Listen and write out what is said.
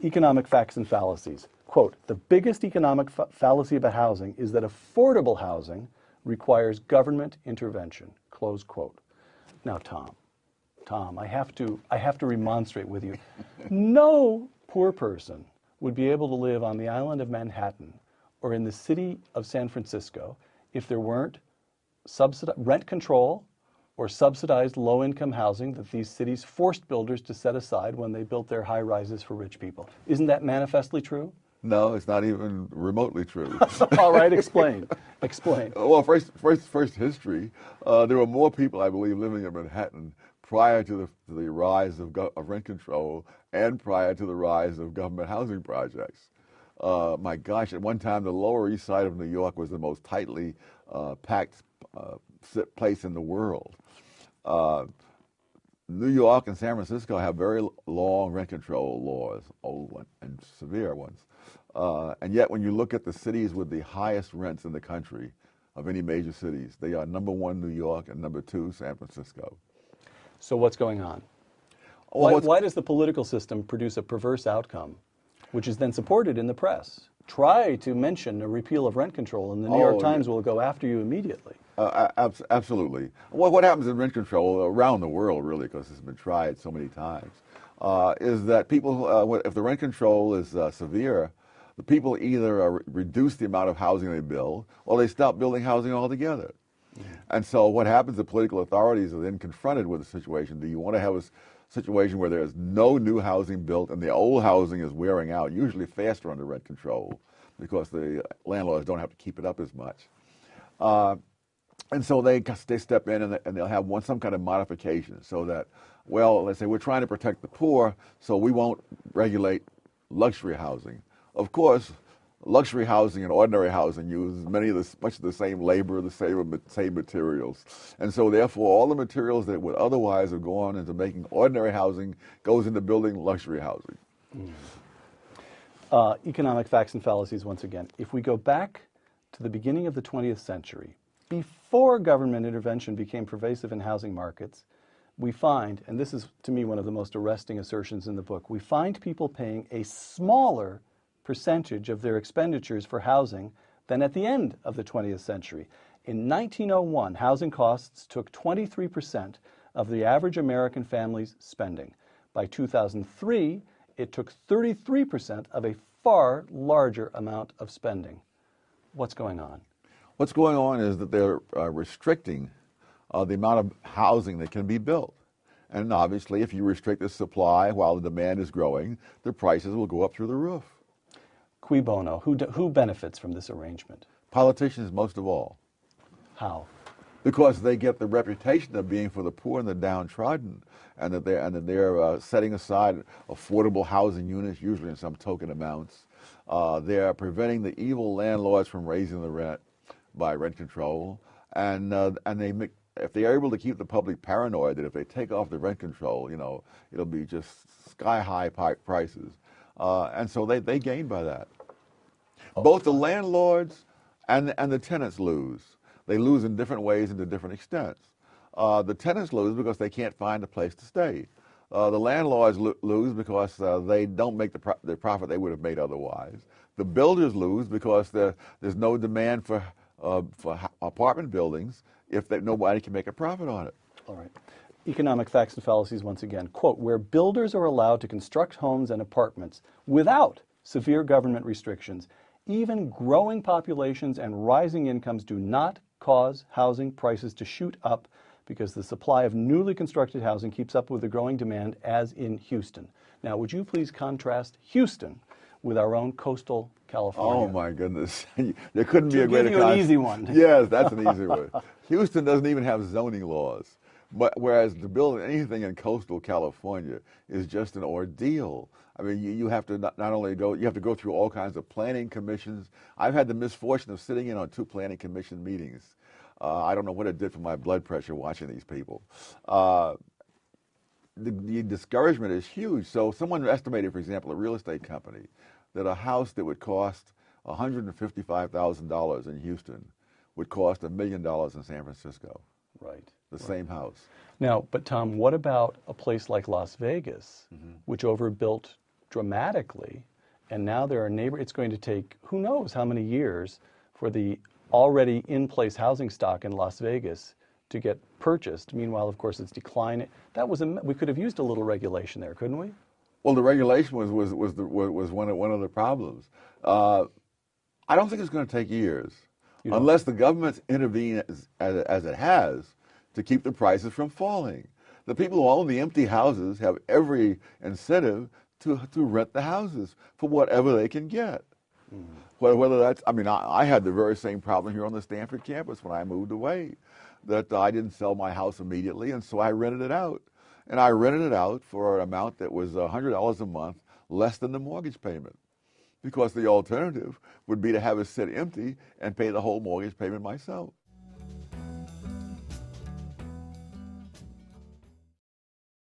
Economic facts and fallacies. Quote, the biggest economic fallacy about housing is that affordable housing requires government intervention. Close quote. Now, Tom, I have to remonstrate with you. No poor person would be able to live on the island of Manhattan or in the city of San Francisco if there weren't rent control or subsidized low-income housing that these cities forced builders to set aside when they built their high-rises for rich people. Isn't that manifestly true? No, it's not even remotely true. All right, explain. Explain. Well, first history. There were more people, I believe, living in Manhattan prior to the rise of rent control and prior to the rise of government housing projects. My gosh, at one time, the Lower East Side of New York was the most tightly packed place in the world. New York and San Francisco have very long rent control laws, old ones and severe ones. And yet, when you look at the cities with the highest rents in the country, of any major cities, they are #1 New York and #2 San Francisco. So what's going on? Well, Why does the political system produce a perverse outcome, which is then supported in the press? Try to mention a repeal of rent control, and the New York Times will go after you immediately. Absolutely. Well, what happens in rent control around the world, really, because it's been tried so many times, is that people, if the rent control is severe, the people either reduce the amount of housing they build, or they stop building housing altogether. And so what happens, the political authorities are then confronted with a situation. Do you want to have a situation where there's no new housing built and the old housing is wearing out, usually faster under rent control, because the landlords don't have to keep it up as much. And so they step in and they'll have some kind of modification so that, well, let's say we're trying to protect the poor, so we won't regulate luxury housing. Of course, luxury housing and ordinary housing uses much of the same labor, the same materials. And so therefore, all the materials that would otherwise have gone into making ordinary housing goes into building luxury housing. Economic facts and fallacies once again. If we go back to the beginning of the 20th century, before government intervention became pervasive in housing markets, we find, and this is to me one of the most arresting assertions in the book, we find people paying a smaller percentage of their expenditures for housing than at the end of the 20th century. In 1901, housing costs took 23% of the average American family's spending. By 2003, it took 33% of a far larger amount of spending. What's going on? What's going on is that they're restricting the amount of housing that can be built. And obviously, if you restrict the supply while the demand is growing, the prices will go up through the roof. Cui bono? Who benefits from this arrangement? Politicians, most of all. How? Because they get the reputation of being for the poor and the downtrodden, and that they're setting aside affordable housing units, usually in some token amounts. They're preventing the evil landlords from raising the rent by rent control, and if they are able to keep the public paranoid that if they take off the rent control, it'll be just sky-high prices, and so they gain by that. Both the landlords and the tenants lose. They lose in different ways and to different extents. The tenants lose because they can't find a place to stay. The landlords lose because they don't make the profit they would have made otherwise. The builders lose because there's no demand for apartment buildings if nobody can make a profit on it. All right. Economic facts and fallacies once again. Quote, where builders are allowed to construct homes and apartments without severe government restrictions, even growing populations and rising incomes do not cause housing prices to shoot up because the supply of newly constructed housing keeps up with the growing demand, as in Houston. Now, would you please contrast Houston with our own coastal California? Oh my goodness. There couldn't be a greater contrast. To give you an easy one. Yes, that's an easy one. Houston doesn't even have zoning laws. But whereas to build anything in coastal California is just an ordeal. I mean, you have to not only you have to go through all kinds of planning commissions. I've had the misfortune of sitting in on 2 planning commission meetings. I don't know what it did for my blood pressure watching these people. The discouragement is huge. So someone estimated, for example, a real estate company, that a house that would cost $155,000 in Houston would cost $1 million in San Francisco. Right. The same house. Now, but Tom, what about a place like Las Vegas, which overbuilt dramatically, and now there are it's going to take who knows how many years for the already in-place housing stock in Las Vegas to get purchased. Meanwhile, of course, it's declining. We could have used a little regulation there, couldn't we? Well, the regulation was one of the problems. I don't think it's going to take years, unless the government intervenes as it has to keep the prices from falling. The people who own the empty houses have every incentive to rent the houses for whatever they can get. Whether that's, I mean, I had the very same problem here on the Stanford campus when I moved away, that I didn't sell my house immediately, and so I rented it out. And I rented it out for an amount that was $100 a month less than the mortgage payment, because the alternative would be to have it sit empty and pay the whole mortgage payment myself.